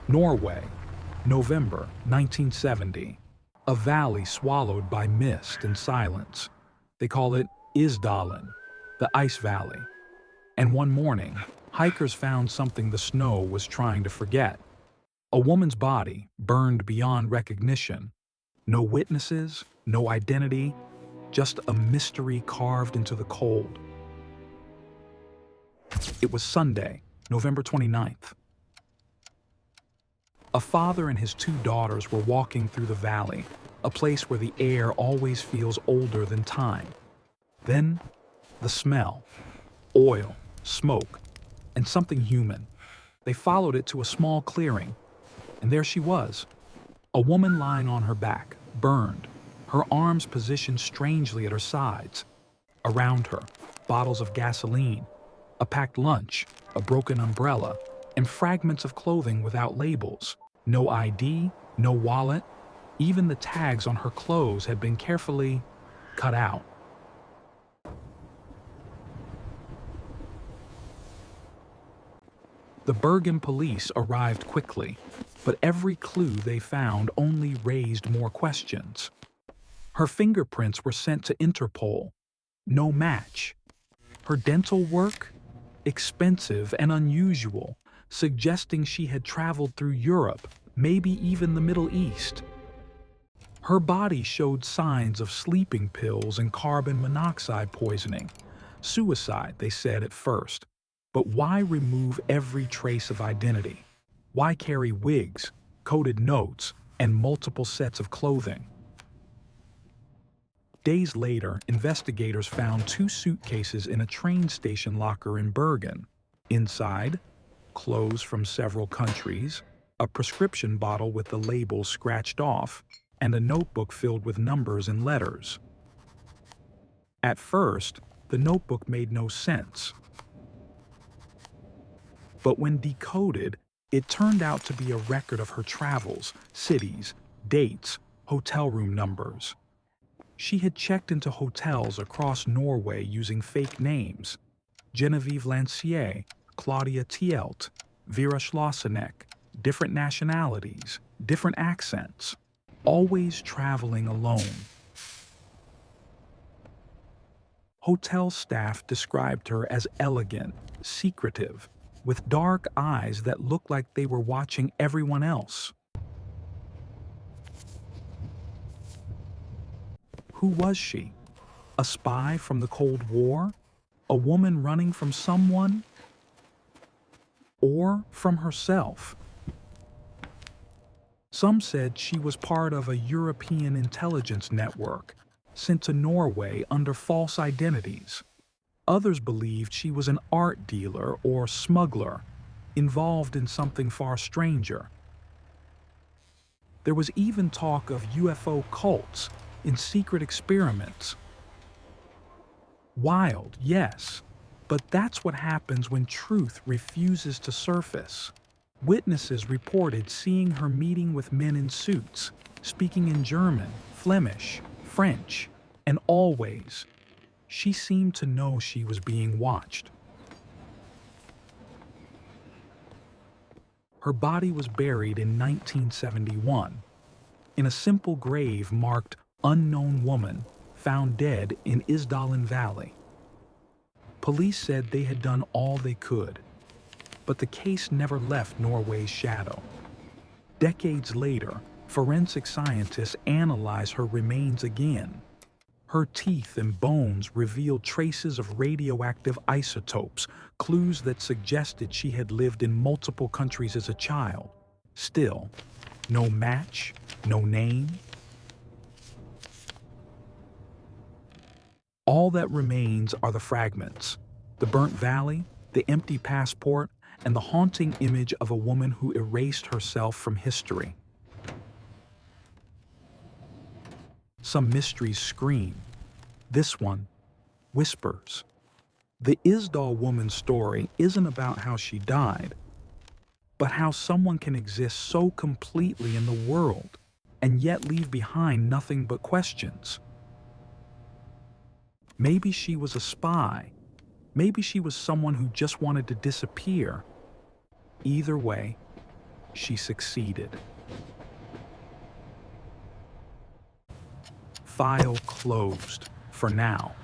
Norway, November 1970. A valley swallowed by mist and silence. They call it Isdalen, the Ice Valley. And one morning, hikers found something the snow was trying to forget. A woman's body, burned beyond recognition. No witnesses, no identity, just a mystery carved into the cold. It was Sunday, November 29th. A father and his two daughters were walking through the valley, a place where the air always feels older than time. Then, the smell. Oil, smoke, and something human. They followed it to a small clearing, and there she was. A woman lying on her back, burned, her arms positioned strangely at her sides. Around her, bottles of gasoline, a packed lunch, a broken umbrella, and fragments of clothing without labels. No ID, no wallet. Even the tags on her clothes had been carefully cut out. The Bergen police arrived quickly, but every clue they found only raised more questions. Her fingerprints were sent to Interpol. No match. Her dental work? Expensive and unusual, suggesting she had traveled through Europe, maybe even the Middle East. Her body showed signs of sleeping pills and carbon monoxide poisoning. Suicide, they said at first. But why remove every trace of identity? Why carry wigs, coded notes, and multiple sets of clothing? Days later, investigators found two suitcases in a train station locker in Bergen. Inside, clothes from several countries, a prescription bottle with the label scratched off, and a notebook filled with numbers and letters. At first, the notebook made no sense. But when decoded, it turned out to be a record of her travels, cities, dates, hotel room numbers. She had checked into hotels across Norway using fake names: Genevieve Lancier, Claudia Tielt, Vera Schlosseneck, different nationalities, different accents, always traveling alone. Hotel staff described her as elegant, secretive, with dark eyes that looked like they were watching everyone else. Who was she? A spy from the Cold War? A woman running from someone? Or from herself? Some said she was part of a European intelligence network, sent to Norway under false identities. Others believed she was an art dealer or smuggler, involved in something far stranger. There was even talk of UFO cults in secret experiments. Wild, yes, but that's what happens when truth refuses to surface. Witnesses reported seeing her meeting with men in suits, speaking in German, Flemish, French, and always, she seemed to know she was being watched. Her body was buried in 1971, in a simple grave marked "Unknown Woman, found dead in Isdalen Valley." Police said they had done all they could, but the case never left Norway's shadow. Decades later, forensic scientists analyzed her remains again. Her teeth and bones revealed traces of radioactive isotopes, clues that suggested she had lived in multiple countries as a child. Still, no match, no name. All that remains are the fragments, the burnt valley, the empty passport, and the haunting image of a woman who erased herself from history. Some mysteries scream. This one whispers. The Isdal Woman story isn't about how she died, but how someone can exist so completely in the world and yet leave behind nothing but questions. Maybe she was a spy. Maybe she was someone who just wanted to disappear. Either way, she succeeded. File closed, for now.